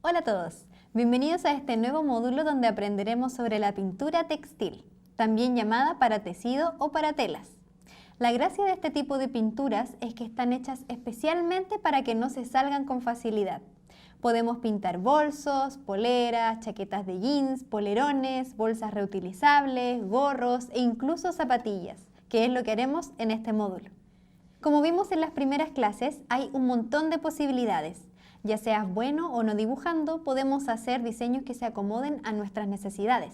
Hola a todos, bienvenidos a este nuevo módulo donde aprenderemos sobre la pintura textil, también llamada para tecido o para telas. La gracia de este tipo de pinturas es que están hechas especialmente para que no se salgan con facilidad. Podemos pintar bolsos, poleras, chaquetas de jeans, polerones, bolsas reutilizables, gorros e incluso zapatillas, que es lo que haremos en este módulo. Como vimos en las primeras clases, hay un montón de posibilidades. Ya seas bueno o no dibujando, podemos hacer diseños que se acomoden a nuestras necesidades.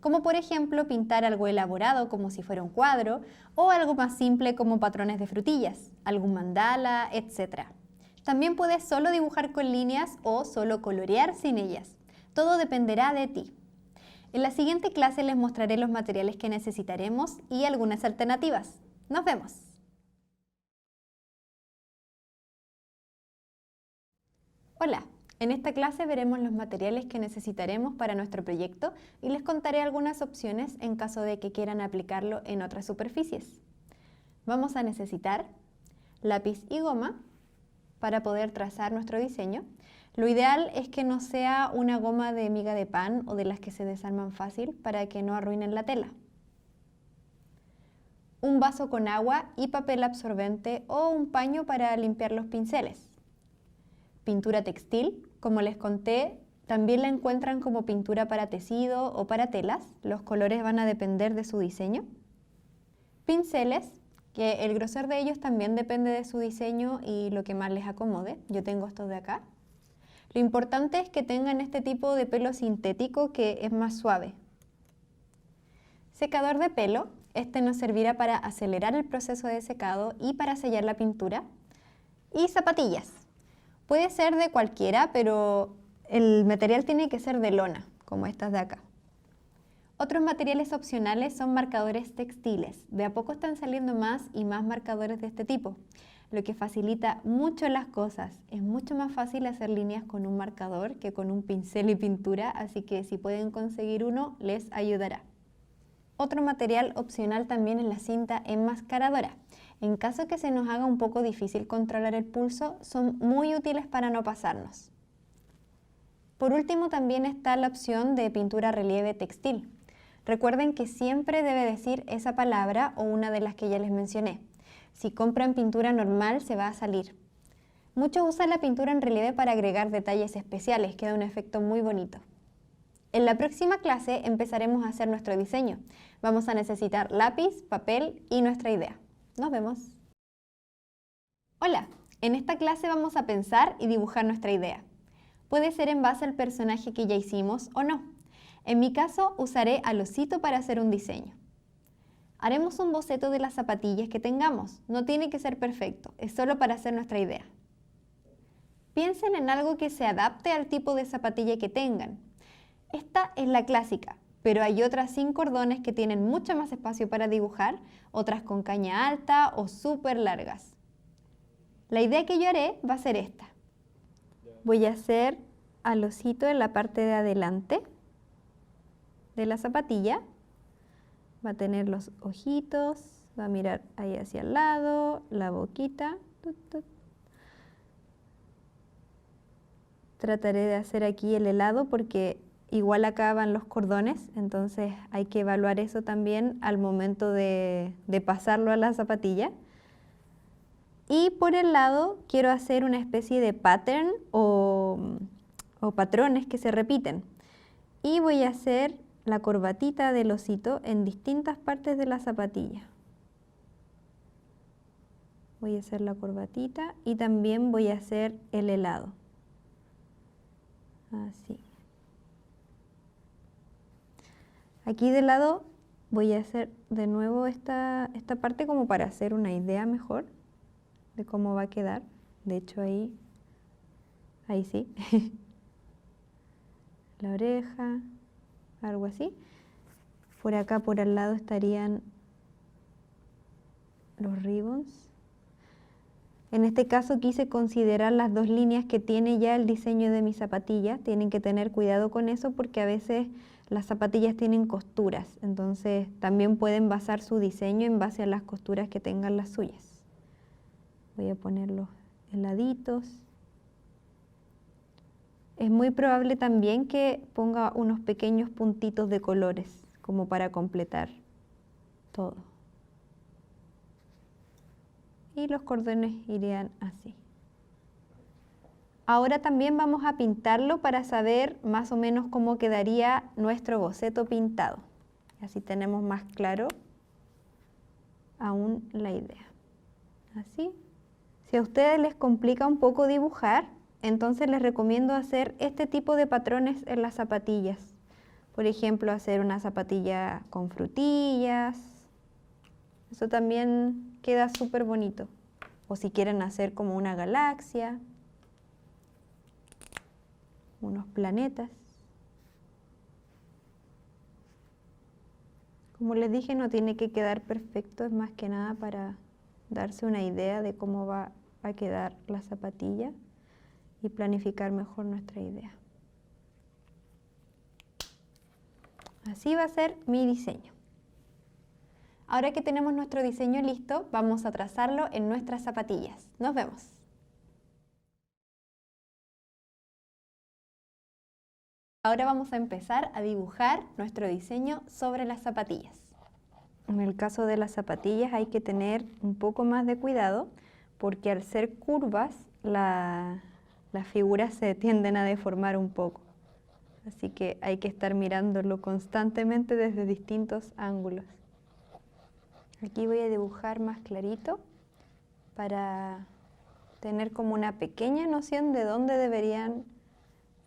Como por ejemplo pintar algo elaborado como si fuera un cuadro o algo más simple como patrones de frutillas, algún mandala, etc. También puedes solo dibujar con líneas o solo colorear sin ellas. Todo dependerá de ti. En la siguiente clase les mostraré los materiales que necesitaremos y algunas alternativas. ¡Nos vemos! Hola, en esta clase veremos los materiales que necesitaremos para nuestro proyecto y les contaré algunas opciones en caso de que quieran aplicarlo en otras superficies. Vamos a necesitar lápiz y goma para poder trazar nuestro diseño. Lo ideal es que no sea una goma de miga de pan o de las que se desarman fácil para que no arruinen la tela. Un vaso con agua y papel absorbente o un paño para limpiar los pinceles. Pintura textil, como les conté, también la encuentran como pintura para tecido o para telas. Los colores van a depender de su diseño. Pinceles, que el grosor de ellos también depende de su diseño y lo que más les acomode. Yo tengo estos de acá. Lo importante es que tengan este tipo de pelo sintético que es más suave. Secador de pelo, este nos servirá para acelerar el proceso de secado y para sellar la pintura. Y zapatillas. Puede ser de cualquiera, pero el material tiene que ser de lona, como estas de acá. Otros materiales opcionales son marcadores textiles. De a poco están saliendo más y más marcadores de este tipo, lo que facilita mucho las cosas. Es mucho más fácil hacer líneas con un marcador que con un pincel y pintura, así que si pueden conseguir uno, les ayudará. Otro material opcional también es la cinta enmascaradora. En caso que se nos haga un poco difícil controlar el pulso, son muy útiles para no pasarnos. Por último, también está la opción de pintura relieve textil. Recuerden que siempre debe decir esa palabra o una de las que ya les mencioné. Si compran pintura normal, se va a salir. Muchos usan la pintura en relieve para agregar detalles especiales, queda un efecto muy bonito. En la próxima clase empezaremos a hacer nuestro diseño. Vamos a necesitar lápiz, papel y nuestra idea. Nos vemos. Hola, en esta clase vamos a pensar y dibujar nuestra idea. Puede ser en base al personaje que ya hicimos o no. En mi caso, usaré al osito para hacer un diseño. Haremos un boceto de las zapatillas que tengamos. No tiene que ser perfecto, es solo para hacer nuestra idea. Piensen en algo que se adapte al tipo de zapatilla que tengan. Esta es la clásica, pero hay otras sin cordones que tienen mucho más espacio para dibujar, otras con caña alta o súper largas. La idea que yo haré va a ser esta. Voy a hacer al osito en la parte de adelante de la zapatilla. Va a tener los ojitos, va a mirar ahí hacia el lado, la boquita. Trataré de hacer aquí el helado porque igual acá van los cordones, entonces hay que evaluar eso también al momento de pasarlo a la zapatilla. Y por el lado quiero hacer una especie de pattern o patrones que se repiten. Y voy a hacer la corbatita del osito en distintas partes de la zapatilla. Voy a hacer la corbatita y también voy a hacer el helado. Así. Aquí de lado voy a hacer de nuevo esta parte como para hacer una idea mejor de cómo va a quedar. De hecho ahí sí. La oreja, algo así. Por acá por al lado estarían los ribbons. En este caso quise considerar las dos líneas que tiene ya el diseño de mi zapatilla. Tienen que tener cuidado con eso porque a veces las zapatillas tienen costuras, entonces también pueden basar su diseño en base a las costuras que tengan las suyas. Voy a poner los heladitos. es muy probable también que ponga unos pequeños puntitos de colores, como para completar todo. Y los cordones irían así. Ahora también vamos a pintarlo para saber más o menos cómo quedaría nuestro boceto pintado. Así tenemos más claro aún la idea. Así. Si a ustedes les complica un poco dibujar, entonces les recomiendo hacer este tipo de patrones en las zapatillas. Por ejemplo, hacer una zapatilla con frutillas. Eso también queda súper bonito. O si quieren hacer como una galaxia, unos planetas. Como les dije, no tiene que quedar perfecto, es más que nada para darse una idea de cómo va a quedar la zapatilla y planificar mejor nuestra idea. Así va a ser mi diseño. Ahora que tenemos nuestro diseño listo, vamos a trazarlo en nuestras zapatillas. Nos vemos. Ahora vamos a empezar a dibujar nuestro diseño sobre las zapatillas. En el caso de las zapatillas hay que tener un poco más de cuidado porque al ser curvas las figuras se tienden a deformar un poco. Así que hay que estar mirándolo constantemente desde distintos ángulos. Aquí voy a dibujar más clarito para tener como una pequeña noción de dónde deberían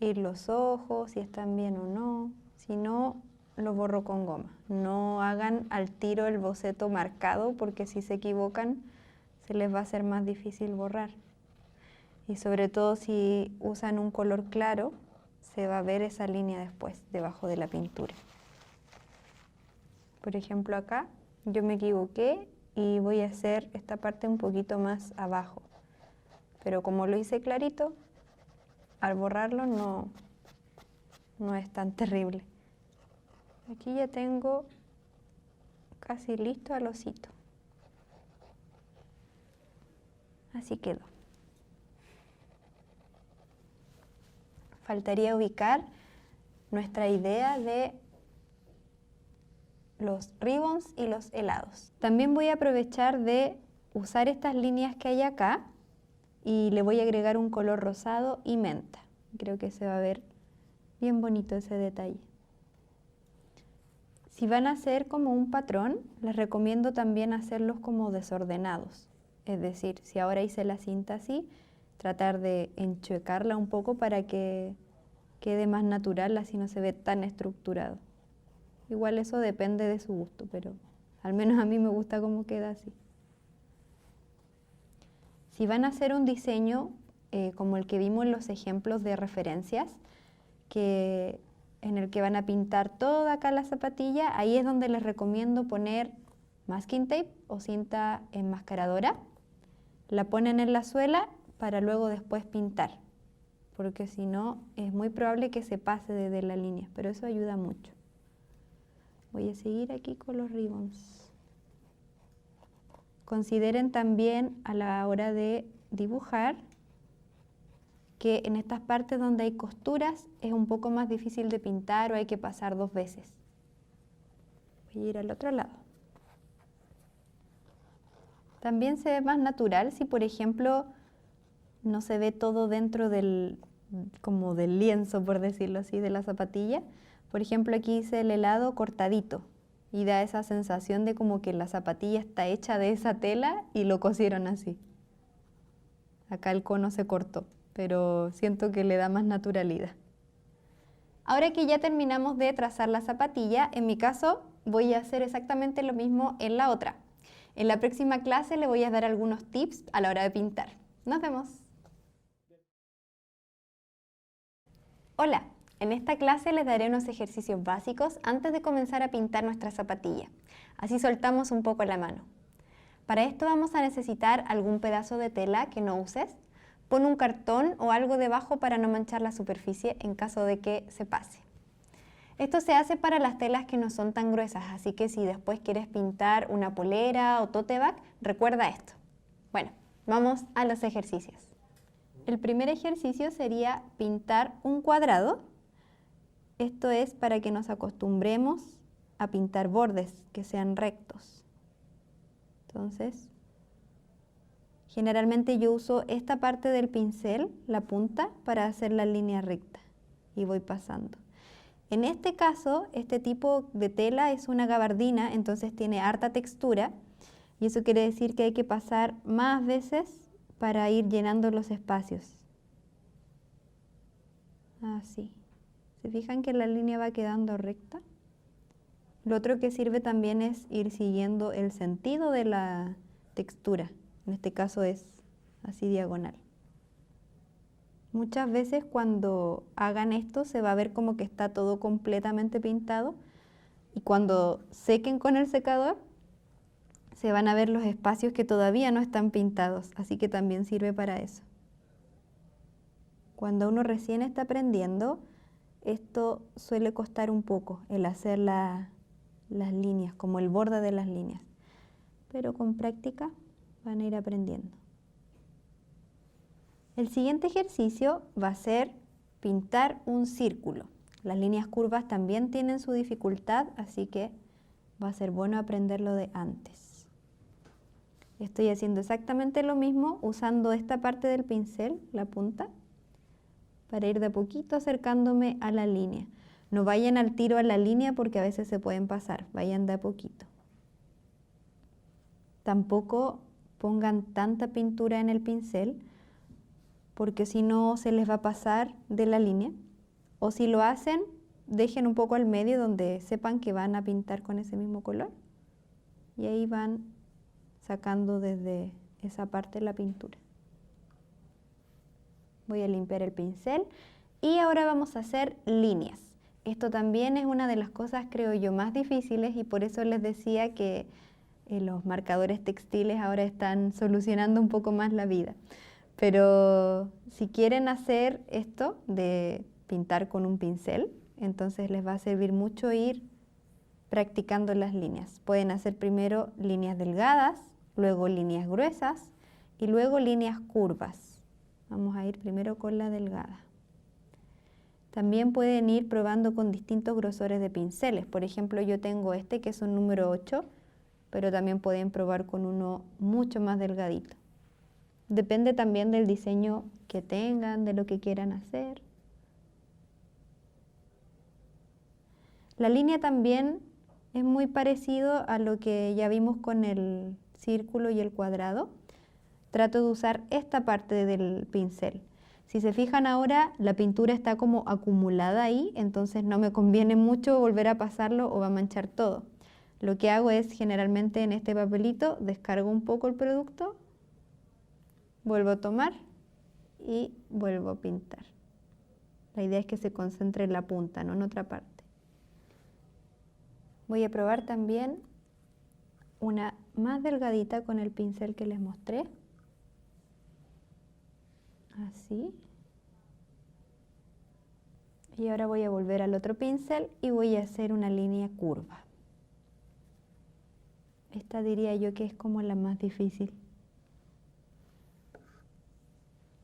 ir los ojos, si están bien o no. Si no, lo borro con goma. No hagan al tiro el boceto marcado porque si se equivocan se les va a hacer más difícil borrar. Y sobre todo si usan un color claro, se va a ver esa línea después, debajo de la pintura. Por ejemplo acá, yo me equivoqué y voy a hacer esta parte un poquito más abajo. Pero como lo hice clarito, al borrarlo no es tan terrible. Aquí ya tengo casi listo al osito. Así quedó. Faltaría ubicar nuestra idea de los ribbons y los helados. También voy a aprovechar de usar estas líneas que hay acá y le voy a agregar un color rosado y menta. Creo que se va a ver bien bonito ese detalle. Si van a hacer como un patrón, les recomiendo también hacerlos como desordenados. Es decir, si ahora hice la cinta así, tratar de enchuecarla un poco para que quede más natural, así no se ve tan estructurado. Igual eso depende de su gusto, pero al menos a mí me gusta cómo queda así. Si van a hacer un diseño como el que vimos en los ejemplos de referencias, en el que van a pintar toda acá la zapatilla, ahí es donde les recomiendo poner masking tape o cinta enmascaradora. La ponen en la suela para luego después pintar, porque si no es muy probable que se pase desde la línea, pero eso ayuda mucho. Voy a seguir aquí con los ribbons. Consideren también a la hora de dibujar que en estas partes donde hay costuras es un poco más difícil de pintar o hay que pasar 2 veces. Voy a ir al otro lado. También se ve más natural si, por ejemplo, no se ve todo dentro como del lienzo, por decirlo así, de la zapatilla. Por ejemplo, aquí hice el helado cortadito y da esa sensación de como que la zapatilla está hecha de esa tela y lo cosieron así. Acá el cono se cortó, pero siento que le da más naturalidad. Ahora que ya terminamos de trazar la zapatilla, en mi caso voy a hacer exactamente lo mismo en la otra. En la próxima clase le voy a dar algunos tips a la hora de pintar. ¡Nos vemos! Hola, en esta clase les daré unos ejercicios básicos antes de comenzar a pintar nuestra zapatilla. Así soltamos un poco la mano. Para esto vamos a necesitar algún pedazo de tela que no uses. Pon un cartón o algo debajo para no manchar la superficie en caso de que se pase. Esto se hace para las telas que no son tan gruesas, así que si después quieres pintar una polera o tote bag, recuerda esto. Bueno, vamos a los ejercicios. El primer ejercicio sería pintar un cuadrado. Esto es para que nos acostumbremos a pintar bordes que sean rectos. Entonces, generalmente yo uso esta parte del pincel, la punta, para hacer la línea recta y voy pasando. En este caso, este tipo de tela es una gabardina, entonces tiene harta textura y eso quiere decir que hay que pasar más veces para ir llenando los espacios. Así. ¿Se fijan que la línea va quedando recta? Lo otro que sirve también es ir siguiendo el sentido de la textura. En este caso es así diagonal. Muchas veces cuando hagan esto se va a ver como que está todo completamente pintado y cuando sequen con el secador se van a ver los espacios que todavía no están pintados, así que también sirve para eso. Cuando uno recién está aprendiendo, esto suele costar un poco, el hacer las líneas, como el borde de las líneas, pero con práctica van a ir aprendiendo. El siguiente ejercicio va a ser pintar un círculo. Las líneas curvas también tienen su dificultad, así que va a ser bueno aprenderlo de antes. Estoy haciendo exactamente lo mismo usando esta parte del pincel, la punta, para ir de a poquito acercándome a la línea. No vayan al tiro a la línea porque a veces se pueden pasar, vayan de a poquito. Tampoco pongan tanta pintura en el pincel porque si no se les va a pasar de la línea. O si lo hacen, dejen un poco al medio donde sepan que van a pintar con ese mismo color. Y ahí van sacando desde esa parte la pintura. Voy a limpiar el pincel y ahora vamos a hacer líneas. Esto también es una de las cosas, creo yo, más difíciles y por eso les decía que los marcadores textiles ahora están solucionando un poco más la vida. Pero si quieren hacer esto de pintar con un pincel, entonces les va a servir mucho ir practicando las líneas. Pueden hacer primero líneas delgadas, luego líneas gruesas y luego líneas curvas. Vamos a ir primero con la delgada. También pueden ir probando con distintos grosores de pinceles. Por ejemplo, yo tengo este que es un número 8, pero también pueden probar con uno mucho más delgadito. Depende también del diseño que tengan, de lo que quieran hacer. La línea también es muy parecido a lo que ya vimos con el círculo y el cuadrado. Trato de usar esta parte del pincel. Si se fijan ahora, la pintura está como acumulada ahí, entonces no me conviene mucho volver a pasarlo o va a manchar todo. Lo que hago es generalmente en este papelito descargo un poco el producto, vuelvo a tomar y vuelvo a pintar. La idea es que se concentre en la punta, no en otra parte. Voy a probar también una más delgadita con el pincel que les mostré. Así. Y ahora voy a volver al otro pincel y voy a hacer una línea curva. Esta diría yo que es como la más difícil.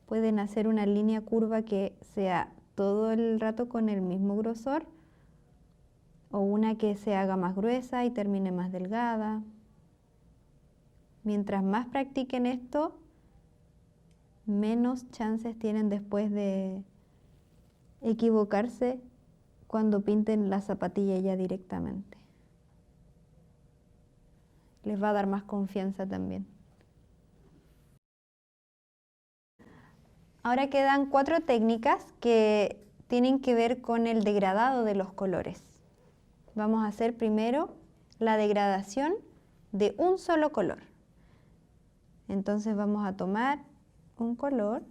Pueden hacer una línea curva que sea todo el rato con el mismo grosor o una que se haga más gruesa y termine más delgada. Mientras más practiquen esto, menos chances tienen después de equivocarse cuando pinten la zapatilla ya directamente. Les va a dar más confianza también. Ahora quedan 4 técnicas que tienen que ver con el degradado de los colores. Vamos a hacer primero la degradación de un solo color. Entonces vamos a tomar un color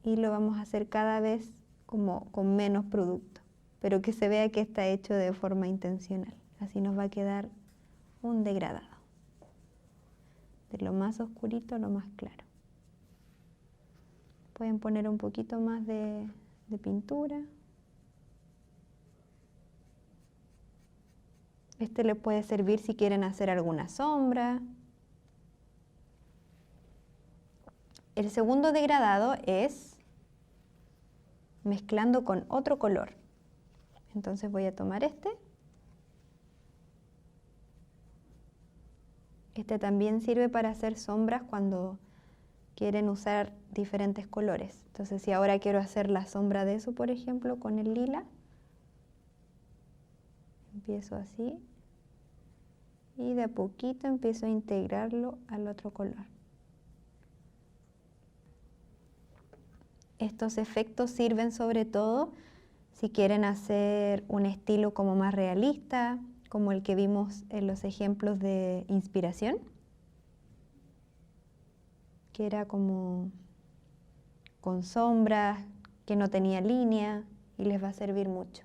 y lo vamos a hacer cada vez como con menos producto, pero que se vea que está hecho de forma intencional. Así nos va a quedar un degradado, de lo más oscurito a lo más claro. Pueden poner un poquito más de pintura. Este les puede servir si quieren hacer alguna sombra. El segundo degradado es mezclando con otro color. Entonces voy a tomar este. Este también sirve para hacer sombras cuando quieren usar diferentes colores. Entonces si ahora quiero hacer la sombra de eso, por ejemplo, con el lila, empiezo así y de a poquito empiezo a integrarlo al otro color. Estos efectos sirven sobre todo si quieren hacer un estilo como más realista, como el que vimos en los ejemplos de inspiración, que era como con sombras, que no tenía línea y les va a servir mucho.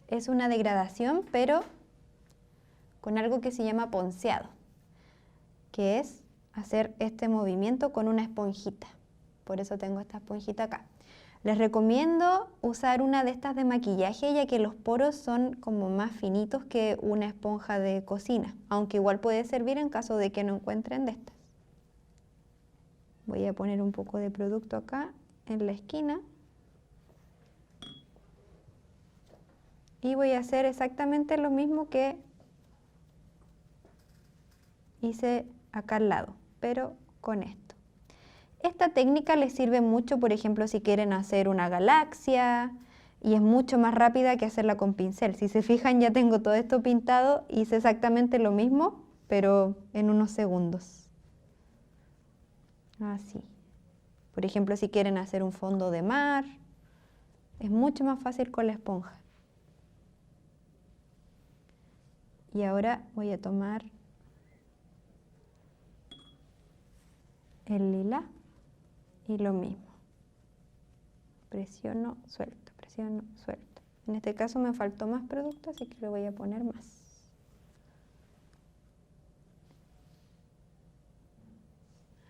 Es una degradación, pero con algo que se llama ponceado, que es hacer este movimiento con una esponjita. Por eso tengo esta esponjita acá. Les recomiendo usar una de estas de maquillaje, ya que los poros son como más finitos que una esponja de cocina, aunque igual puede servir en caso de que no encuentren de estas. Voy a poner un poco de producto acá en la esquina. Y voy a hacer exactamente lo mismo que hice acá al lado, pero con esto. Esta técnica les sirve mucho, por ejemplo, si quieren hacer una galaxia, y es mucho más rápida que hacerla con pincel. Si se fijan, ya tengo todo esto pintado, hice exactamente lo mismo, pero en unos segundos. Así. Por ejemplo, si quieren hacer un fondo de mar, es mucho más fácil con la esponja. Y ahora voy a tomar el lila y lo mismo. Presiono, suelto, presiono, suelto. En este caso me faltó más producto, así que le voy a poner más.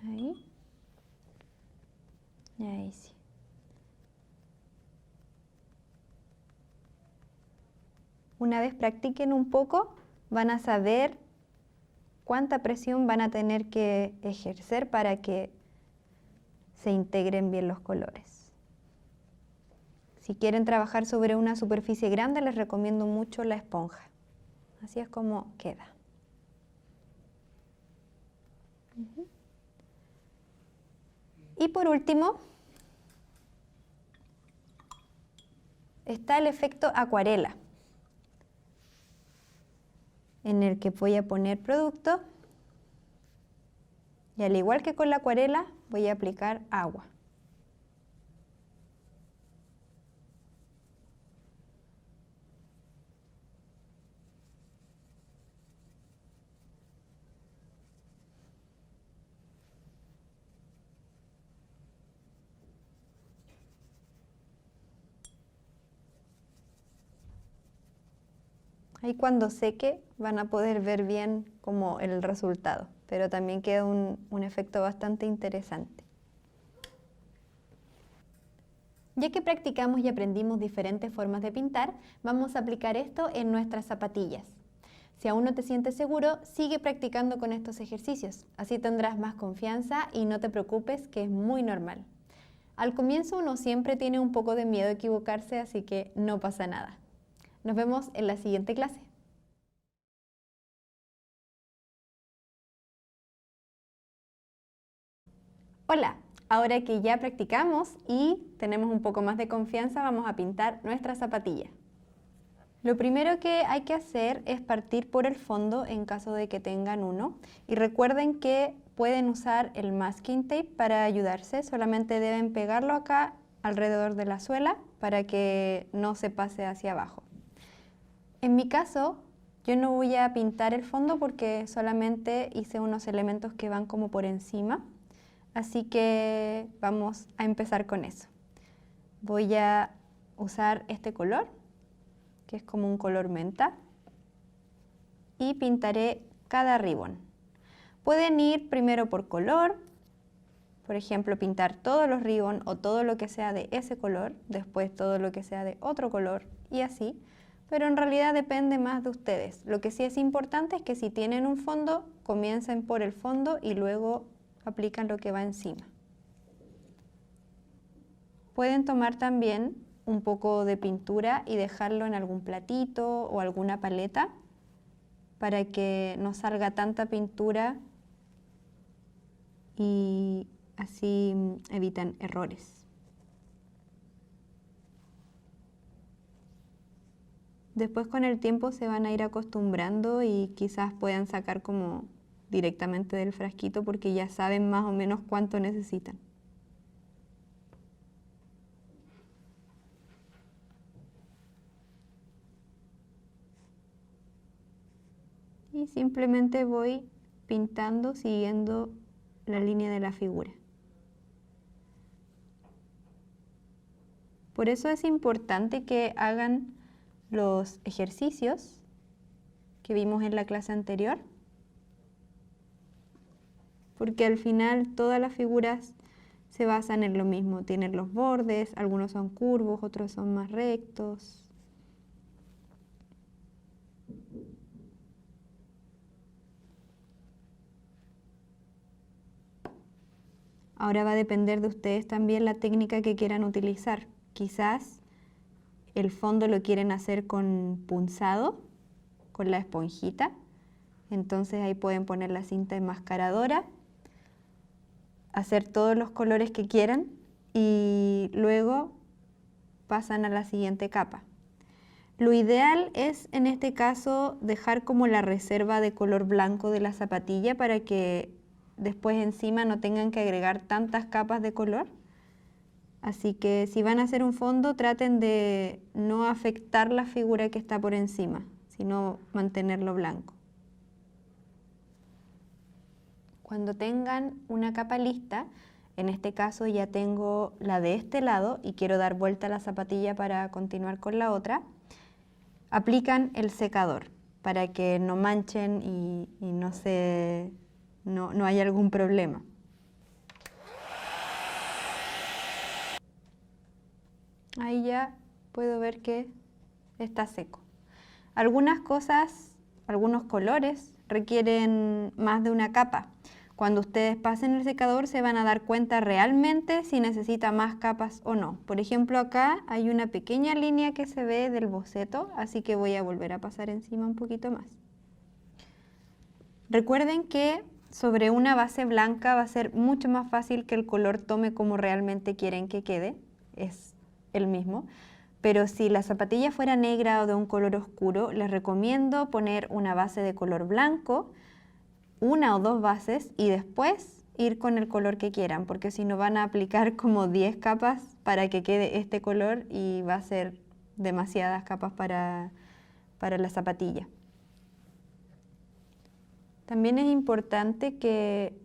Ahí. Y ahí sí. Una vez practiquen un poco, van a saber cuánta presión van a tener que ejercer para que se integren bien los colores. Si quieren trabajar sobre una superficie grande, les recomiendo mucho la esponja. Así es como queda. Y por último, está el efecto acuarela, en el que voy a poner producto y al igual que con la acuarela, voy a aplicar agua. Ahí cuando seque van a poder ver bien como el resultado, pero también queda un efecto bastante interesante. Ya que practicamos y aprendimos diferentes formas de pintar, vamos a aplicar esto en nuestras zapatillas. Si aún no te sientes seguro, sigue practicando con estos ejercicios, así tendrás más confianza y no te preocupes, que es muy normal. Al comienzo uno siempre tiene un poco de miedo a equivocarse, así que no pasa nada. Nos vemos en la siguiente clase. Hola, ahora que ya practicamos y tenemos un poco más de confianza, vamos a pintar nuestra zapatilla. Lo primero que hay que hacer es partir por el fondo en caso de que tengan uno. Y recuerden que pueden usar el masking tape para ayudarse, solamente deben pegarlo acá alrededor de la suela para que no se pase hacia abajo. En mi caso, yo no voy a pintar el fondo porque solamente hice unos elementos que van como por encima. Así que vamos a empezar con eso. Voy a usar este color, que es como un color menta, y pintaré cada ribbon. Pueden ir primero por color, por ejemplo, pintar todos los ribbon o todo lo que sea de ese color, después todo lo que sea de otro color y así, pero en realidad depende más de ustedes. Lo que sí es importante es que si tienen un fondo, comiencen por el fondo y luego aplican lo que va encima. Pueden tomar también un poco de pintura y dejarlo en algún platito o alguna paleta para que no salga tanta pintura y así evitan errores. Después con el tiempo se van a ir acostumbrando y quizás puedan sacar como directamente del frasquito porque ya saben más o menos cuánto necesitan. Y simplemente voy pintando siguiendo la línea de la figura. Por eso es importante que hagan los ejercicios que vimos en la clase anterior, porque al final todas las figuras se basan en lo mismo, tienen los bordes, algunos son curvos, otros son más rectos. Ahora va a depender de ustedes también la técnica que quieran utilizar. Quizás el fondo lo quieren hacer con punzado, con la esponjita. Entonces ahí pueden poner la cinta enmascaradora, hacer todos los colores que quieran y luego pasan a la siguiente capa. Lo ideal es en este caso dejar como la reserva de color blanco de la zapatilla para que después encima no tengan que agregar tantas capas de color. Así que si van a hacer un fondo, traten de no afectar la figura que está por encima, sino mantenerlo blanco. Cuando tengan una capa lista, en este caso ya tengo la de este lado y quiero dar vuelta a la zapatilla para continuar con la otra, aplican el secador para que no manchen y no haya algún problema. Ahí ya puedo ver que está seco. Algunas cosas, algunos colores requieren más de una capa. Cuando ustedes pasen el secador se van a dar cuenta realmente si necesita más capas o no. Por ejemplo, acá hay una pequeña línea que se ve del boceto, así que voy a volver a pasar encima un poquito más. Recuerden que sobre una base blanca va a ser mucho más fácil que el color tome como realmente quieren que quede. Es el mismo. Pero si la zapatilla fuera negra o de un color oscuro, les recomiendo poner una base de color blanco, una o dos bases y después ir con el color que quieran, porque si no van a aplicar como 10 capas para que quede este color y va a ser demasiadas capas para la zapatilla. También es importante que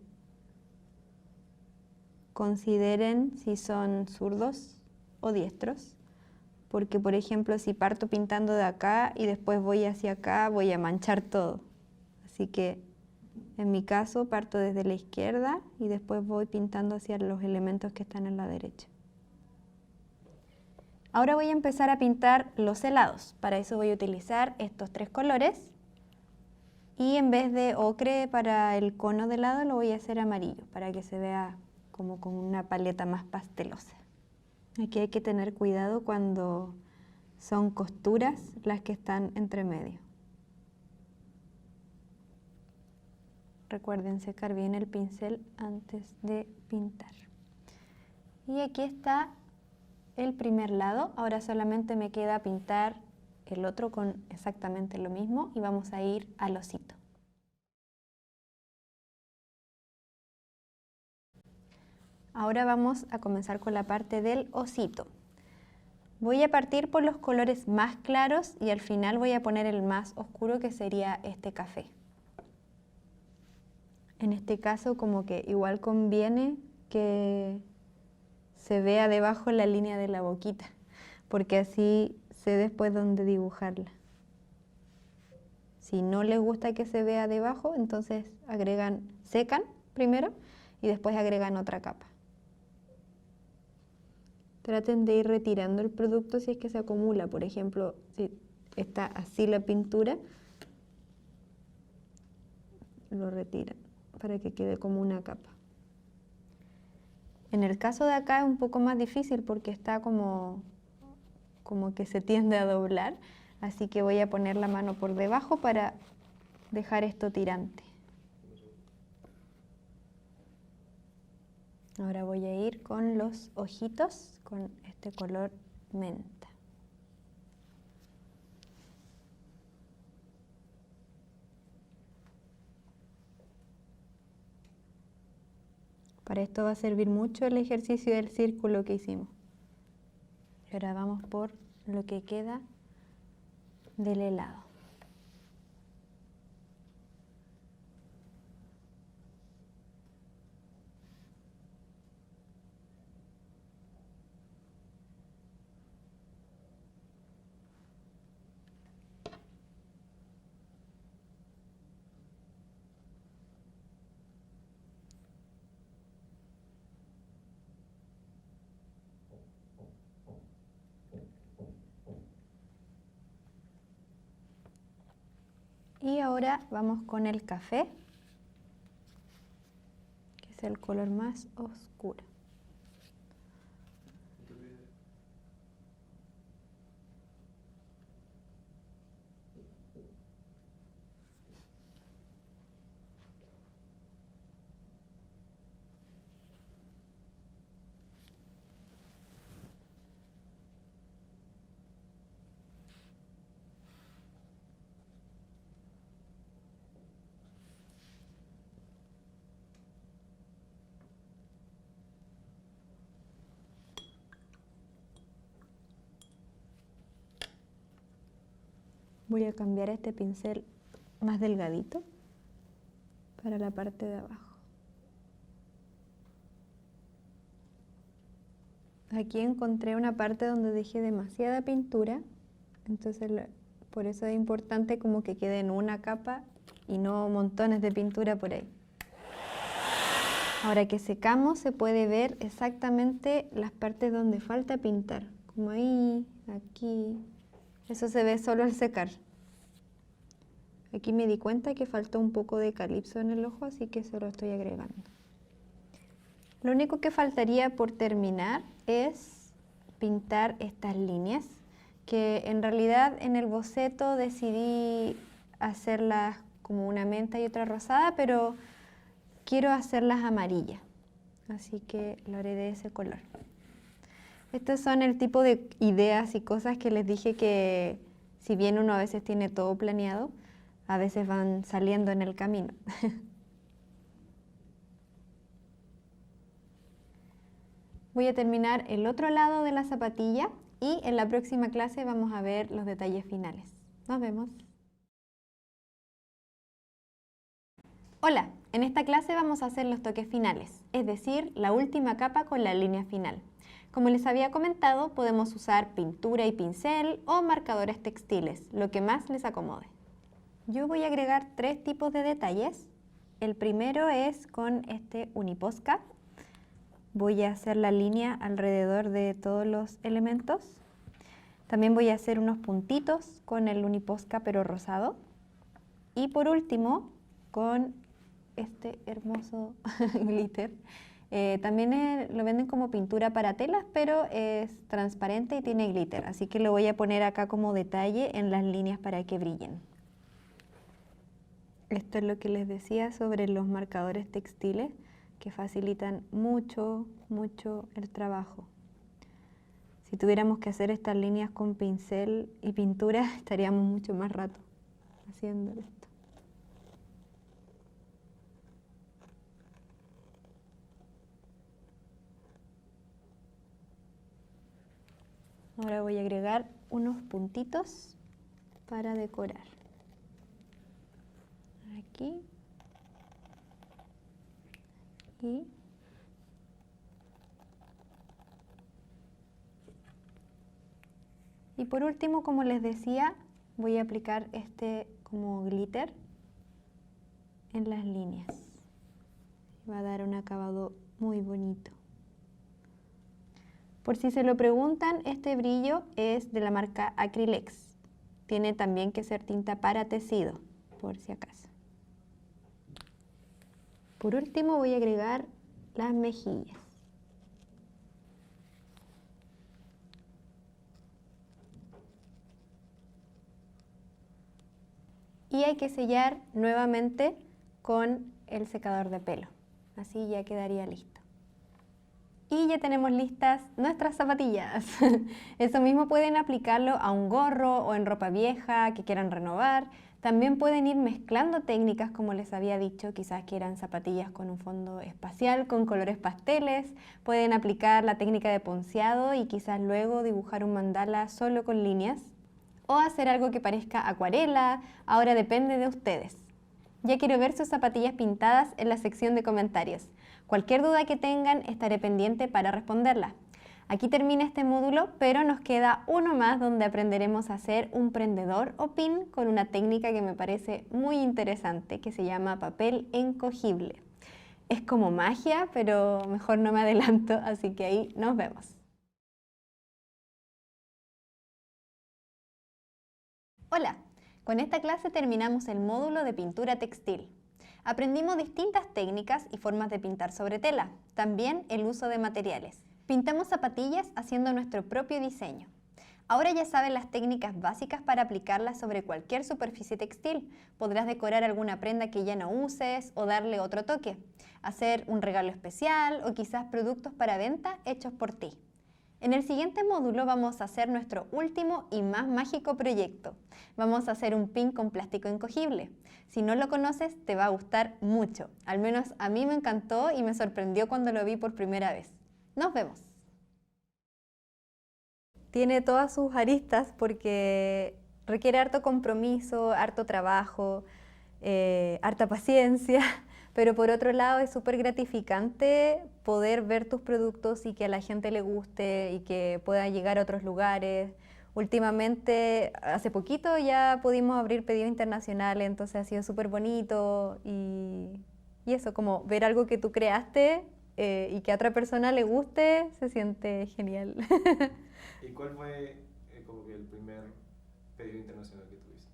consideren si son zurdos o diestros, porque por ejemplo si parto pintando de acá y después voy hacia acá, voy a manchar todo. Así que en mi caso parto desde la izquierda y después voy pintando hacia los elementos que están en la derecha. Ahora voy a empezar a pintar los helados. Para eso voy a utilizar estos tres colores y en vez de ocre para el cono de helado lo voy a hacer amarillo para que se vea como con una paleta más pastelosa. Aquí hay que tener cuidado cuando son costuras las que están entre medio. Recuerden secar bien el pincel antes de pintar. Y aquí está el primer lado. Ahora solamente me queda pintar el otro con exactamente lo mismo y vamos a ir al osito. Ahora vamos a comenzar con la parte del osito. Voy a partir por los colores más claros y al final voy a poner el más oscuro que sería este café. En este caso como que igual conviene que se vea debajo la línea de la boquita, porque así sé después dónde dibujarla. Si no les gusta que se vea debajo, entonces secan primero y después agregan otra capa. Traten de ir retirando el producto si es que se acumula. Por ejemplo, si está así la pintura, lo retiran para que quede como una capa. En el caso de acá es un poco más difícil porque está como que se tiende a doblar, así que voy a poner la mano por debajo para dejar esto tirante. Ahora voy a ir con los ojitos con este color menta. Para esto va a servir mucho el ejercicio del círculo que hicimos. Y ahora vamos por lo que queda del helado. Y ahora vamos con el café, que es el color más oscuro. Voy a cambiar este pincel más delgadito para la parte de abajo. Aquí encontré una parte donde dejé demasiada pintura, entonces por eso es importante como que quede en una capa y no montones de pintura por ahí. Ahora que secamos se puede ver exactamente las partes donde falta pintar, como ahí, aquí. Eso se ve solo al secar. Aquí me di cuenta que faltó un poco de calipso en el ojo, así que eso lo estoy agregando. Lo único que faltaría por terminar es pintar estas líneas, que en realidad en el boceto decidí hacerlas como una menta y otra rosada, pero quiero hacerlas amarillas, así que lo haré de ese color. Estos son el tipo de ideas y cosas que les dije que, si bien uno a veces tiene todo planeado, a veces van saliendo en el camino. Voy a terminar el otro lado de la zapatilla y en la próxima clase vamos a ver los detalles finales. Nos vemos. Hola, en esta clase vamos a hacer los toques finales, es decir, la última capa con la línea final. Como les había comentado, podemos usar pintura y pincel o marcadores textiles, lo que más les acomode. Yo voy a agregar 3 tipos de detalles. El primero es con este Uniposca. Voy a hacer la línea alrededor de todos los elementos. También voy a hacer unos puntitos con el Uniposca pero rosado. Y por último, con este hermoso glitter. También lo venden como pintura para telas, pero es transparente y tiene glitter. Así que lo voy a poner acá como detalle en las líneas para que brillen. Esto es lo que les decía sobre los marcadores textiles, que facilitan mucho, mucho el trabajo. Si tuviéramos que hacer estas líneas con pincel y pintura, estaríamos mucho más rato haciendo esto. Ahora voy a agregar unos puntitos para decorar. Aquí. Y por último, como les decía, voy a aplicar este como glitter en las líneas. Va a dar un acabado muy bonito. Por si se lo preguntan, este brillo es de la marca Acrylex. Tiene también que ser tinta para tejido, por si acaso. Por último voy a agregar las mejillas. hay que sellar nuevamente con el secador de pelo. Así ya quedaría listo. Y ya tenemos listas nuestras zapatillas. Eso mismo pueden aplicarlo a un gorro o en ropa vieja que quieran renovar. También pueden ir mezclando técnicas, como les había dicho, quizás quieran zapatillas con un fondo espacial, con colores pasteles. Pueden aplicar la técnica de ponceado y quizás luego dibujar un mandala solo con líneas. O hacer algo que parezca acuarela. Ahora depende de ustedes. Ya quiero ver sus zapatillas pintadas en la sección de comentarios. Cualquier duda que tengan, estaré pendiente para responderla. Aquí termina este módulo, pero nos queda uno más donde aprenderemos a hacer un prendedor o pin con una técnica que me parece muy interesante, que se llama papel encogible. Es como magia, pero mejor no me adelanto, así que ahí nos vemos. Hola, con esta clase terminamos el módulo de pintura textil. Aprendimos distintas técnicas y formas de pintar sobre tela, también el uso de materiales. Pintamos zapatillas haciendo nuestro propio diseño. Ahora ya saben las técnicas básicas para aplicarlas sobre cualquier superficie textil. Podrás decorar alguna prenda que ya no uses o darle otro toque, hacer un regalo especial o quizás productos para venta hechos por ti. En el siguiente módulo vamos a hacer nuestro último y más mágico proyecto. Vamos a hacer un pin con plástico encogible. Si no lo conoces, te va a gustar mucho. Al menos a mí me encantó y me sorprendió cuando lo vi por primera vez. ¡Nos vemos! Tiene todas sus aristas porque requiere harto compromiso, harto trabajo, harta paciencia. Pero por otro lado es súper gratificante poder ver tus productos y que a la gente le guste y que pueda llegar a otros lugares. Últimamente, hace poquito ya pudimos abrir pedidos internacionales, entonces ha sido súper bonito y eso, como ver algo que tú creaste y que a otra persona le guste, se siente genial. ¿Y cuál fue como que el primer pedido internacional que tuviste?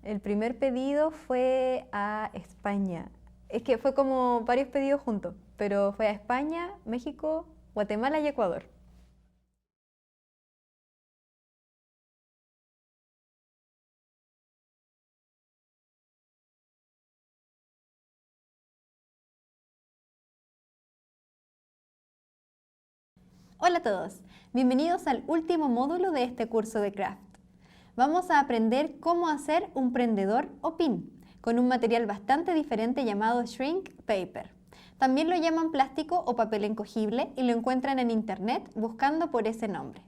El primer pedido fue a España. Es que fue como varios pedidos juntos, pero fue a España, México, Guatemala y Ecuador. Hola a todos, bienvenidos al último módulo de este curso de craft. Vamos a aprender cómo hacer un prendedor o pin con un material bastante diferente llamado shrink paper. También lo llaman plástico o papel encogible y lo encuentran en internet buscando por ese nombre.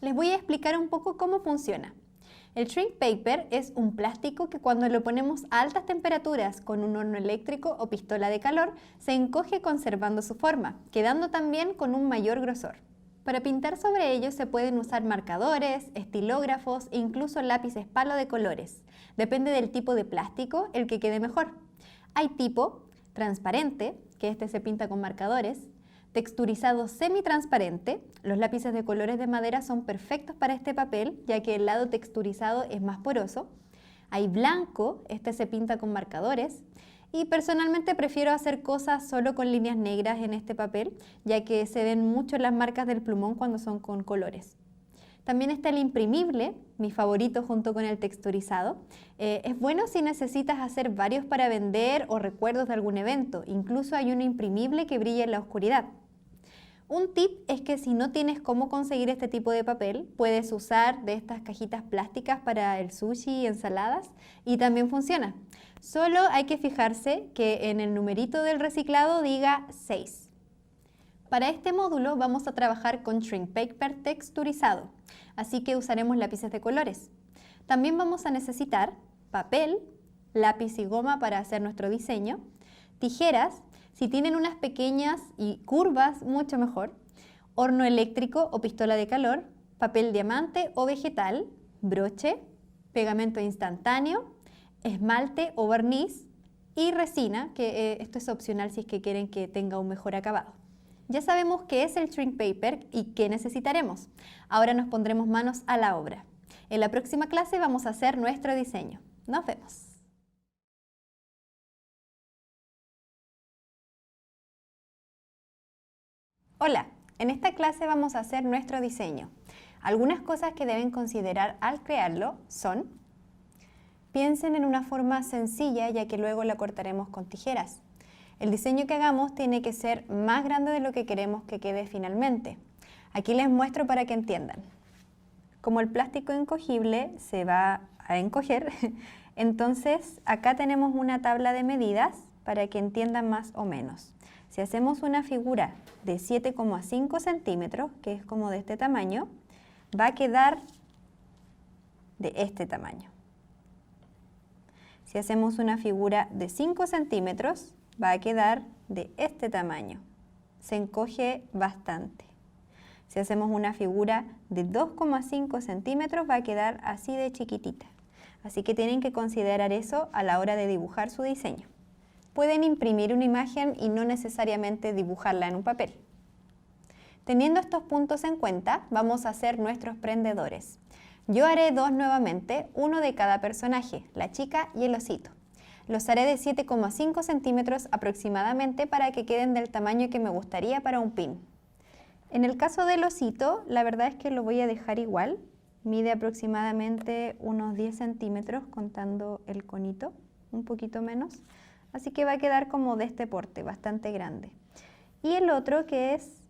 Les voy a explicar un poco cómo funciona. El shrink paper es un plástico que cuando lo ponemos a altas temperaturas con un horno eléctrico o pistola de calor, se encoge conservando su forma, quedando también con un mayor grosor. Para pintar sobre ellos se pueden usar marcadores, estilógrafos e incluso lápices palo de colores. Depende del tipo de plástico el que quede mejor. Hay tipo transparente, que este se pinta con marcadores, texturizado semitransparente. Los lápices de colores de madera son perfectos para este papel, ya que el lado texturizado es más poroso. Hay blanco, este se pinta con marcadores. Y personalmente prefiero hacer cosas solo con líneas negras en este papel, ya que se ven mucho las marcas del plumón cuando son con colores. También está el imprimible, mi favorito junto con el texturizado. Es bueno si necesitas hacer varios para vender o recuerdos de algún evento. Incluso hay uno imprimible que brilla en la oscuridad. Un tip es que si no tienes cómo conseguir este tipo de papel, puedes usar de estas cajitas plásticas para el sushi y ensaladas y también funciona. Solo hay que fijarse que en el numerito del reciclado diga 6. Para este módulo vamos a trabajar con shrink paper texturizado, así que usaremos lápices de colores. También vamos a necesitar papel, lápiz y goma para hacer nuestro diseño, tijeras, si tienen unas pequeñas y curvas, mucho mejor, horno eléctrico o pistola de calor, papel diamante o vegetal, broche, pegamento instantáneo, esmalte o barniz y resina, que esto es opcional si es que quieren que tenga un mejor acabado. Ya sabemos qué es el shrink paper y qué necesitaremos. Ahora nos pondremos manos a la obra. En la próxima clase vamos a hacer nuestro diseño. Nos vemos. Hola, en esta clase vamos a hacer nuestro diseño. Algunas cosas que deben considerar al crearlo son Piensen en una forma sencilla, ya que luego la cortaremos con tijeras. El diseño que hagamos tiene que ser más grande de lo que queremos que quede finalmente. Aquí les muestro para que entiendan. Como el plástico encogible se va a encoger, entonces acá tenemos una tabla de medidas para que entiendan más o menos. Si hacemos una figura de 7,5 centímetros, que es como de este tamaño, va a quedar de este tamaño. Si hacemos una figura de 5 centímetros, va a quedar de este tamaño. Se encoge bastante. Si hacemos una figura de 2,5 centímetros, va a quedar así de chiquitita. Así que tienen que considerar eso a la hora de dibujar su diseño. Pueden imprimir una imagen y no necesariamente dibujarla en un papel. Teniendo estos puntos en cuenta, vamos a hacer nuestros prendedores. Yo haré dos nuevamente, uno de cada personaje, la chica y el osito. Los haré de 7,5 centímetros aproximadamente para que queden del tamaño que me gustaría para un pin. En el caso del osito, la verdad es que lo voy a dejar igual. Mide aproximadamente unos 10 centímetros contando el conito, un poquito menos. Así que va a quedar como de este porte, bastante grande. Y el otro, que es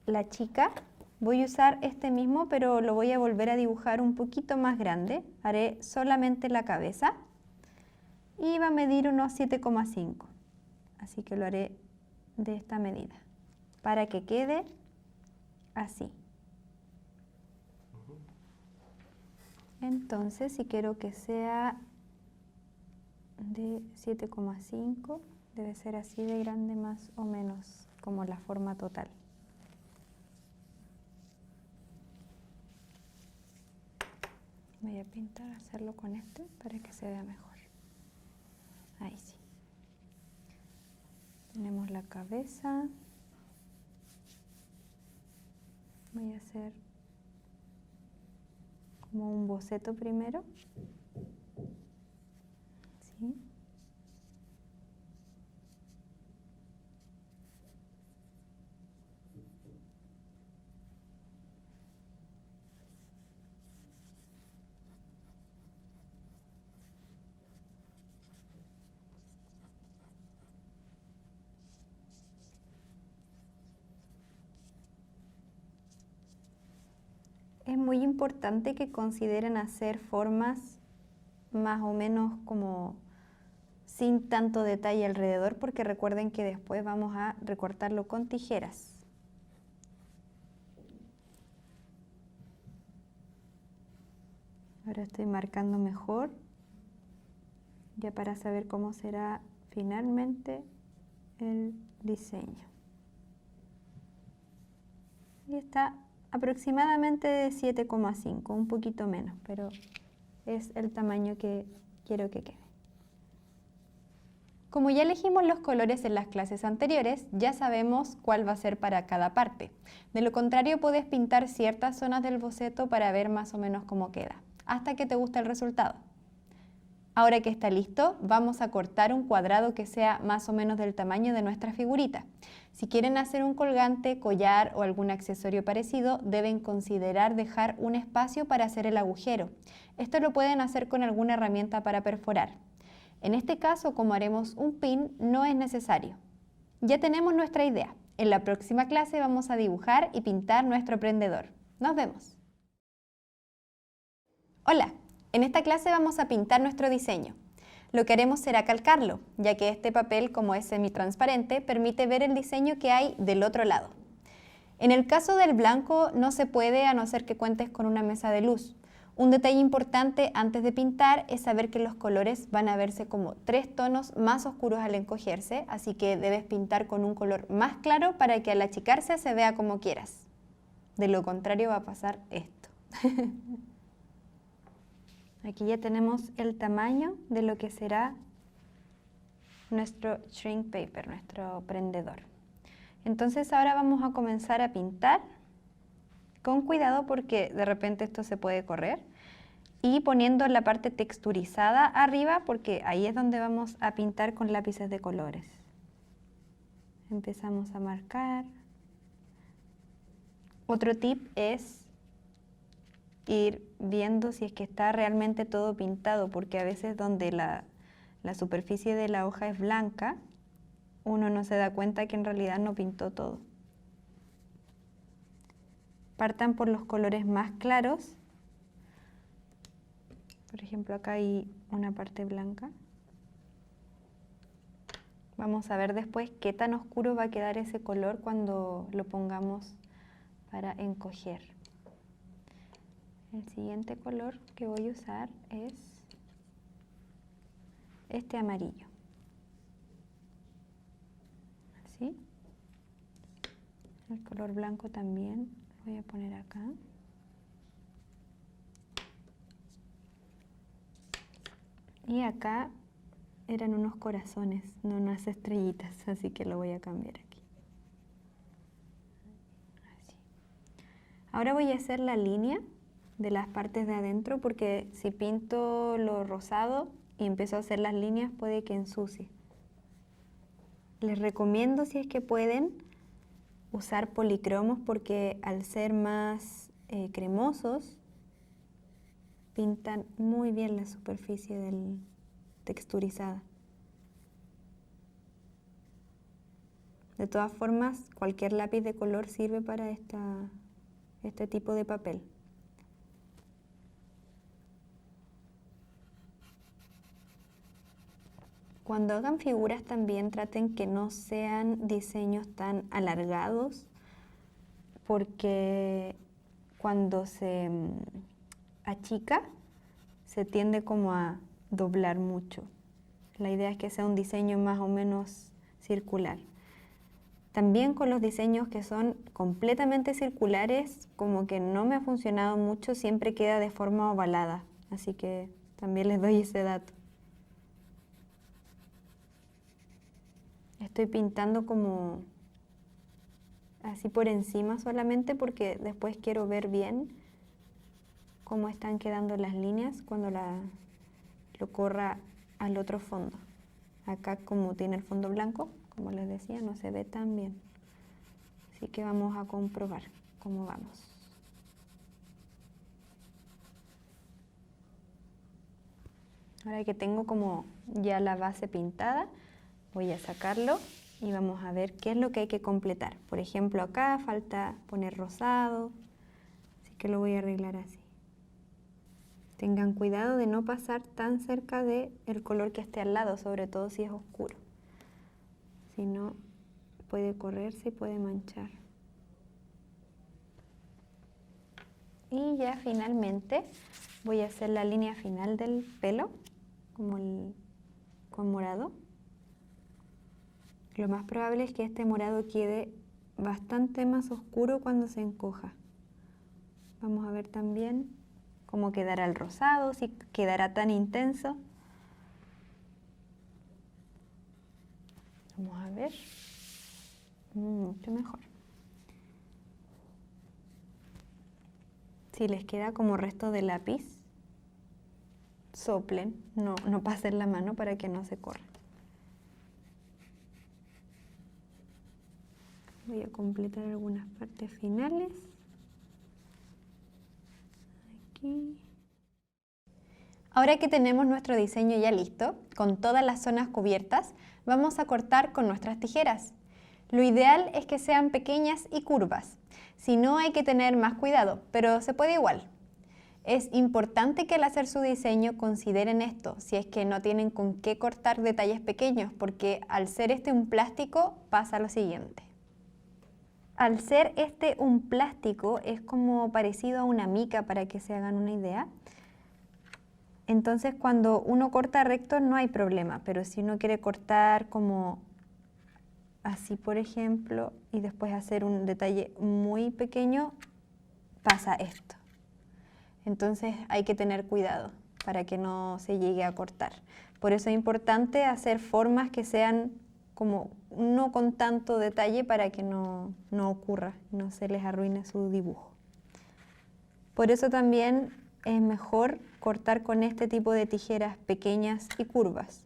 la chica, voy a usar este mismo, pero lo voy a volver a dibujar un poquito más grande. Haré solamente la cabeza y va a medir unos 7,5. Así que lo haré de esta medida, para que quede así. Entonces, si quiero que sea de 7,5, debe ser así de grande más o menos, como la forma total. Voy a pintar, hacerlo con este para que se vea mejor. Ahí sí. Tenemos la cabeza. Voy a hacer como un boceto primero. ¿Sí? Es muy importante que consideren hacer formas más o menos como sin tanto detalle alrededor, porque recuerden que después vamos a recortarlo con tijeras. Ahora estoy marcando mejor, ya para saber cómo será finalmente el diseño. Y está aproximadamente de 7,5, un poquito menos, pero es el tamaño que quiero que quede. Como ya elegimos los colores en las clases anteriores, ya sabemos cuál va a ser para cada parte. De lo contrario, puedes pintar ciertas zonas del boceto para ver más o menos cómo queda, hasta que te guste el resultado. Ahora que está listo, vamos a cortar un cuadrado que sea más o menos del tamaño de nuestra figurita. Si quieren hacer un colgante, collar o algún accesorio parecido, deben considerar dejar un espacio para hacer el agujero. Esto lo pueden hacer con alguna herramienta para perforar. En este caso, como haremos un pin, no es necesario. Ya tenemos nuestra idea. En la próxima clase vamos a dibujar y pintar nuestro prendedor. ¡Nos vemos! Hola, en esta clase vamos a pintar nuestro diseño. Lo que haremos será calcarlo, ya que este papel, como es semitransparente, permite ver el diseño que hay del otro lado. En el caso del blanco no se puede a no ser que cuentes con una mesa de luz. Un detalle importante antes de pintar es saber que los colores van a verse como 3 tonos más oscuros al encogerse, así que debes pintar con un color más claro para que al achicarse se vea como quieras. De lo contrario va a pasar esto. Aquí ya tenemos el tamaño de lo que será nuestro shrink paper, nuestro prendedor. Entonces ahora vamos a comenzar a pintar con cuidado porque de repente esto se puede correr y poniendo la parte texturizada arriba porque ahí es donde vamos a pintar con lápices de colores. Empezamos a marcar. Otro tip es ir viendo si es que está realmente todo pintado, porque a veces donde la superficie de la hoja es blanca, uno no se da cuenta que en realidad no pintó todo. Partan por los colores más claros. Por ejemplo, acá hay una parte blanca. Vamos a ver después qué tan oscuro va a quedar ese color cuando lo pongamos para encoger. El siguiente color que voy a usar es este amarillo. Así. El color blanco también lo voy a poner acá. Y acá eran unos corazones, no unas estrellitas, así que lo voy a cambiar aquí. Así. Ahora voy a hacer la línea de las partes de adentro, porque si pinto lo rosado y empiezo a hacer las líneas puede que ensucie. Les recomiendo, si es que pueden, usar policromos, porque al ser más cremosos pintan muy bien la superficie texturizada. De todas formas, cualquier lápiz de color sirve para este tipo de papel. Cuando hagan figuras también traten que no sean diseños tan alargados, porque cuando se achica se tiende como a doblar mucho. La idea es que sea un diseño más o menos circular. También con los diseños que son completamente circulares, como que no me ha funcionado mucho, siempre queda de forma ovalada, así que también les doy ese dato. Estoy pintando como así por encima solamente, porque después quiero ver bien cómo están quedando las líneas cuando lo corra al otro fondo. Acá, como tiene el fondo blanco, como les decía, no se ve tan bien. Así que vamos a comprobar cómo vamos. Ahora que tengo como ya la base pintada, voy a sacarlo y vamos a ver qué es lo que hay que completar. Por ejemplo, acá falta poner rosado, así que lo voy a arreglar así. Tengan cuidado de no pasar tan cerca del color que esté al lado, sobre todo si es oscuro. Si no, puede correrse y puede manchar. Y ya finalmente voy a hacer la línea final del pelo, con morado. Lo más probable es que este morado quede bastante más oscuro cuando se encoja. Vamos a ver también cómo quedará el rosado, si quedará tan intenso. Vamos a ver. Mucho mejor. Si les queda como resto de lápiz, soplen, no pasen la mano para que no se corra. Voy a completar algunas partes finales. Aquí. Ahora que tenemos nuestro diseño ya listo, con todas las zonas cubiertas, vamos a cortar con nuestras tijeras. Lo ideal es que sean pequeñas y curvas. Si no, hay que tener más cuidado, pero se puede igual. Es importante que al hacer su diseño consideren esto, si es que no tienen con qué cortar detalles pequeños, porque al ser este un plástico pasa lo siguiente. Al ser este un plástico, es como parecido a una mica, para que se hagan una idea. Entonces, cuando uno corta recto no hay problema, pero si uno quiere cortar como así, por ejemplo, y después hacer un detalle muy pequeño, pasa esto. Entonces hay que tener cuidado para que no se llegue a cortar. Por eso es importante hacer formas que sean como no con tanto detalle, para que no ocurra, no se les arruine su dibujo. Por eso también es mejor cortar con este tipo de tijeras pequeñas y curvas.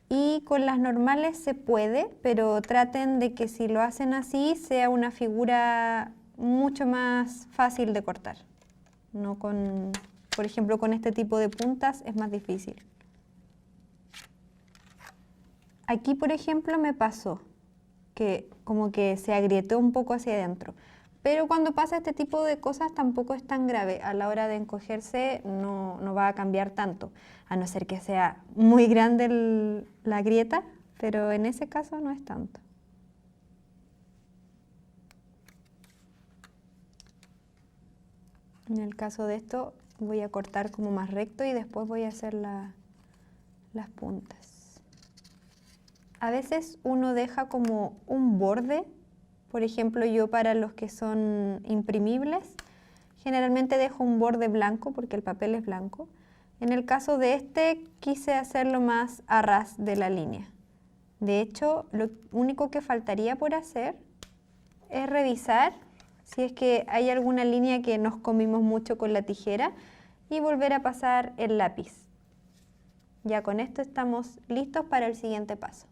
Y con las normales se puede, pero traten de que si lo hacen así sea una figura mucho más fácil de cortar. No con, por ejemplo, con este tipo de puntas es más difícil. Aquí, por ejemplo, me pasó que como que se agrietó un poco hacia adentro. Pero cuando pasa este tipo de cosas tampoco es tan grave. A la hora de encogerse no va a cambiar tanto, a no ser que sea muy grande la grieta, pero en ese caso no es tanto. En el caso de esto voy a cortar como más recto y después voy a hacer las puntas. A veces uno deja como un borde, por ejemplo yo para los que son imprimibles, generalmente dejo un borde blanco porque el papel es blanco. En el caso de este quise hacerlo más a ras de la línea. De hecho, lo único que faltaría por hacer es revisar si es que hay alguna línea que nos comimos mucho con la tijera y volver a pasar el lápiz. Ya con esto estamos listos para el siguiente paso.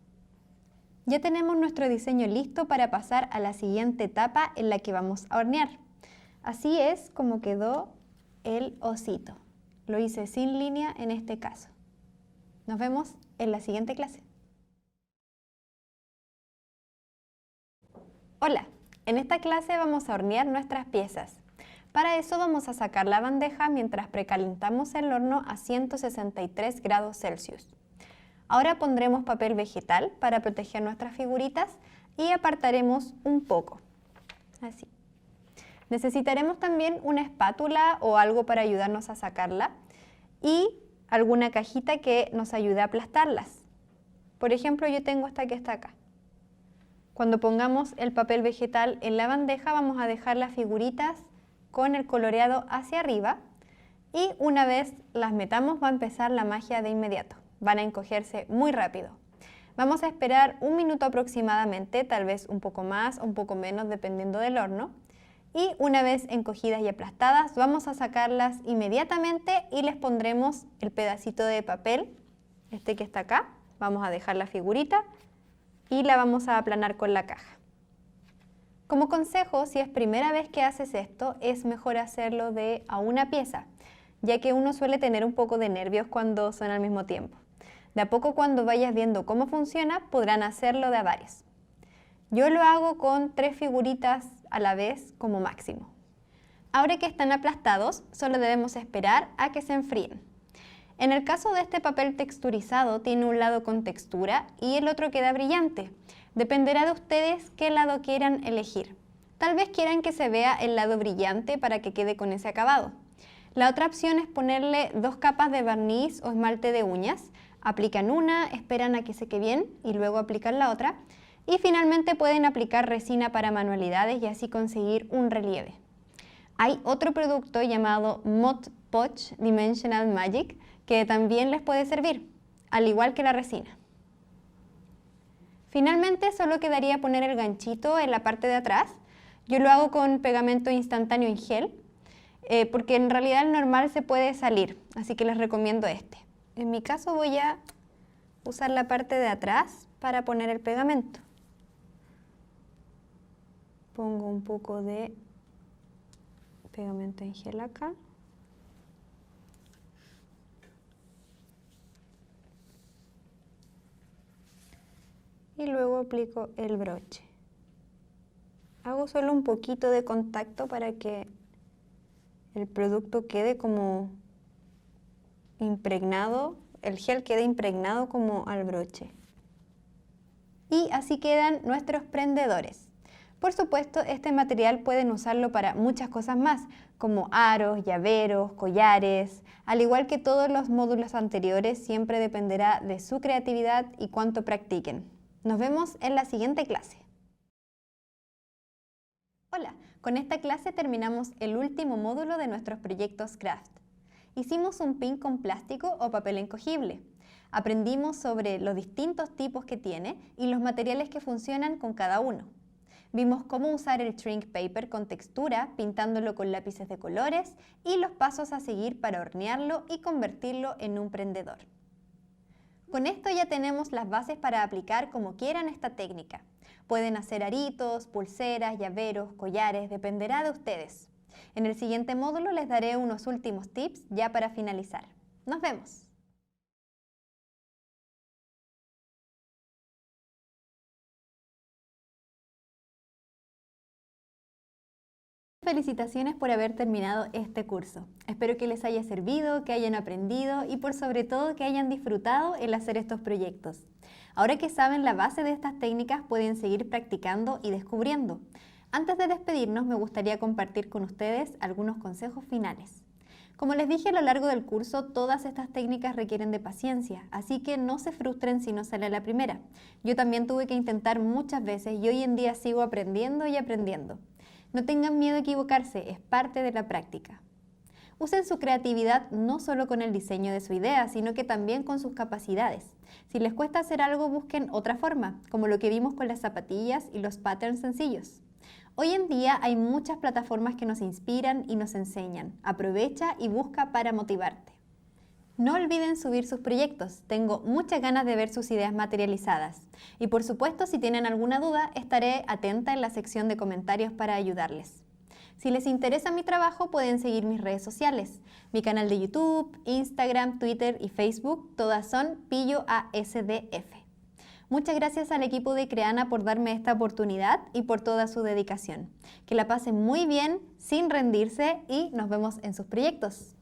Ya tenemos nuestro diseño listo para pasar a la siguiente etapa en la que vamos a hornear. Así es como quedó el osito. Lo hice sin línea en este caso. Nos vemos en la siguiente clase. Hola, en esta clase vamos a hornear nuestras piezas. Para eso vamos a sacar la bandeja mientras precalentamos el horno a 163 grados Celsius. Ahora pondremos papel vegetal para proteger nuestras figuritas y apartaremos un poco, así. Necesitaremos también una espátula o algo para ayudarnos a sacarla y alguna cajita que nos ayude a aplastarlas. Por ejemplo, yo tengo esta que está acá. Cuando pongamos el papel vegetal en la bandeja vamos a dejar las figuritas con el coloreado hacia arriba y una vez las metamos va a empezar la magia de inmediato. Van a encogerse muy rápido. Vamos a esperar un minuto aproximadamente, tal vez un poco más o un poco menos dependiendo del horno. Y una vez encogidas y aplastadas vamos a sacarlas inmediatamente y les pondremos el pedacito de papel, este que está acá. Vamos a dejar la figurita y la vamos a aplanar con la caja. Como consejo, si es primera vez que haces esto, es mejor hacerlo de a una pieza, ya que uno suele tener un poco de nervios cuando son al mismo tiempo. De a poco cuando vayas viendo cómo funciona, podrán hacerlo de a varias. Yo lo hago con 3 figuritas a la vez como máximo. Ahora que están aplastados, solo debemos esperar a que se enfríen. En el caso de este papel texturizado, tiene un lado con textura y el otro queda brillante. Dependerá de ustedes qué lado quieran elegir. Tal vez quieran que se vea el lado brillante para que quede con ese acabado. La otra opción es ponerle 2 capas de barniz o esmalte de uñas. Aplican una, esperan a que seque bien y luego aplican la otra. Y finalmente pueden aplicar resina para manualidades y así conseguir un relieve. Hay otro producto llamado Mod Podge Dimensional Magic que también les puede servir, al igual que la resina. Finalmente solo quedaría poner el ganchito en la parte de atrás. Yo lo hago con pegamento instantáneo en gel, porque en realidad el normal se puede salir, así que les recomiendo este. En mi caso voy a usar la parte de atrás para poner el pegamento. Pongo un poco de pegamento en gel acá. Y luego aplico el broche. Hago solo un poquito de contacto para que el producto quede como impregnado, el gel quede impregnado como al broche. Y así quedan nuestros prendedores. Por supuesto, este material pueden usarlo para muchas cosas más, como aros, llaveros, collares. Al igual que todos los módulos anteriores, siempre dependerá de su creatividad y cuánto practiquen. Nos vemos en la siguiente clase. Hola, con esta clase terminamos el último módulo de nuestros proyectos Craft. Hicimos un pin con plástico o papel encogible. Aprendimos sobre los distintos tipos que tiene y los materiales que funcionan con cada uno. Vimos cómo usar el shrink paper con textura, pintándolo con lápices de colores y los pasos a seguir para hornearlo y convertirlo en un prendedor. Con esto ya tenemos las bases para aplicar como quieran esta técnica. Pueden hacer aritos, pulseras, llaveros, collares, dependerá de ustedes. En el siguiente módulo les daré unos últimos tips ya para finalizar. ¡Nos vemos! Felicitaciones por haber terminado este curso. Espero que les haya servido, que hayan aprendido y por sobre todo que hayan disfrutado el hacer estos proyectos. Ahora que saben la base de estas técnicas pueden seguir practicando y descubriendo. Antes de despedirnos me gustaría compartir con ustedes algunos consejos finales. Como les dije a lo largo del curso, todas estas técnicas requieren de paciencia, así que no se frustren si no sale a la primera. Yo también tuve que intentar muchas veces y hoy en día sigo aprendiendo y aprendiendo. No tengan miedo a equivocarse, es parte de la práctica. Usen su creatividad no solo con el diseño de su idea, sino que también con sus capacidades. Si les cuesta hacer algo, busquen otra forma, como lo que vimos con las zapatillas y los patterns sencillos. Hoy en día hay muchas plataformas que nos inspiran y nos enseñan. Aprovecha y busca para motivarte. No olviden subir sus proyectos, tengo muchas ganas de ver sus ideas materializadas. Y por supuesto, si tienen alguna duda, estaré atenta en la sección de comentarios para ayudarles. Si les interesa mi trabajo, pueden seguir mis redes sociales. Mi canal de YouTube, Instagram, Twitter y Facebook, todas son PilloASDF. Muchas gracias al equipo de Creana por darme esta oportunidad y por toda su dedicación. Que la pasen muy bien, sin rendirse y nos vemos en sus proyectos.